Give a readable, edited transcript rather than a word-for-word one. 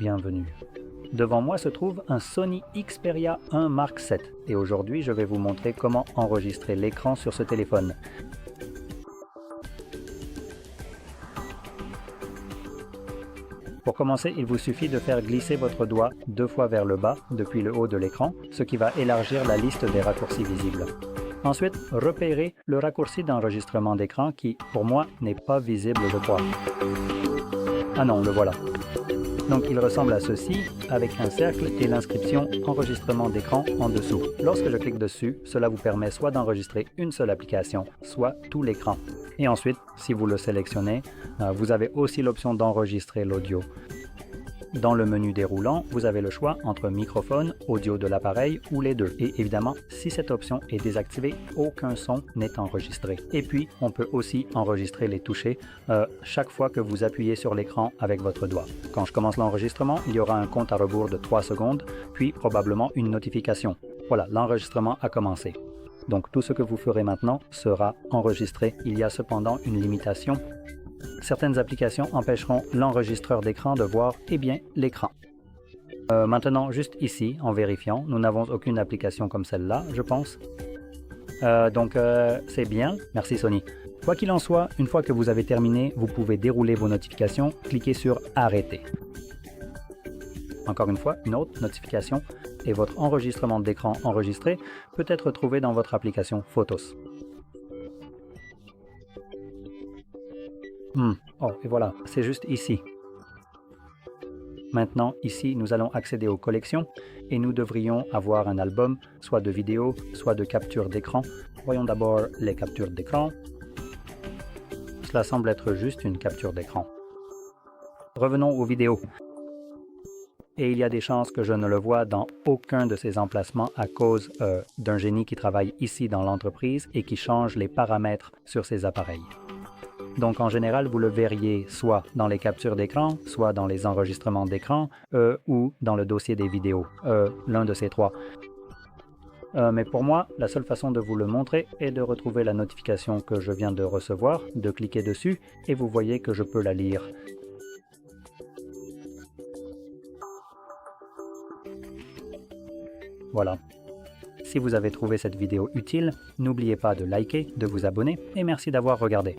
bienvenue. Devant moi se trouve un Sony Xperia 1 Mark VII et aujourd'hui je vais vous montrer comment enregistrer l'écran sur ce téléphone. Pour commencer, il vous suffit de faire glisser votre doigt 2 fois vers le bas depuis le haut de l'écran, ce qui va élargir la liste des raccourcis visibles. Ensuite, repérez le raccourci d'enregistrement d'écran qui, pour moi, n'est pas visible, je crois. Ah non, le voilà. Donc il ressemble à ceci, avec un cercle et l'inscription « Enregistrement d'écran » en dessous. Lorsque je clique dessus, cela vous permet soit d'enregistrer une seule application, soit tout l'écran. Et ensuite, si vous le sélectionnez, vous avez aussi l'option d'enregistrer l'audio. Dans le menu déroulant, vous avez le choix entre microphone, audio de l'appareil ou les deux. Et évidemment, si cette option est désactivée, aucun son n'est enregistré. Et puis, on peut aussi enregistrer les touchés chaque fois que vous appuyez sur l'écran avec votre doigt. Quand je commence l'enregistrement, il y aura un compte à rebours de 3 secondes, puis probablement une notification. Voilà, l'enregistrement a commencé. Donc tout ce que vous ferez maintenant sera enregistré. Il y a cependant une limitation. Certaines applications empêcheront l'enregistreur d'écran de voir l'écran. Maintenant, juste ici, en vérifiant, nous n'avons aucune application comme celle-là, je pense. Donc c'est bien, merci Sony. Quoi qu'il en soit, une fois que vous avez terminé, vous pouvez dérouler vos notifications, cliquez sur Arrêter. Encore une fois, une autre notification et votre enregistrement d'écran enregistré peut être trouvé dans votre application Photos. Oh, et voilà, c'est juste ici. Maintenant, ici, nous allons accéder aux collections et nous devrions avoir un album, soit de vidéos, soit de captures d'écran. Voyons d'abord les captures d'écran. Cela semble être juste une capture d'écran. Revenons aux vidéos. Et il y a des chances que je ne le vois dans aucun de ces emplacements à cause d'un génie qui travaille ici dans l'entreprise et qui change les paramètres sur ces appareils. Donc en général, vous le verriez soit dans les captures d'écran, soit dans les enregistrements d'écran ou dans le dossier des vidéos, l'un de ces trois. Mais pour moi, la seule façon de vous le montrer est de retrouver la notification que je viens de recevoir, de cliquer dessus et vous voyez que je peux la lire. Voilà. Si vous avez trouvé cette vidéo utile, n'oubliez pas de liker, de vous abonner et merci d'avoir regardé.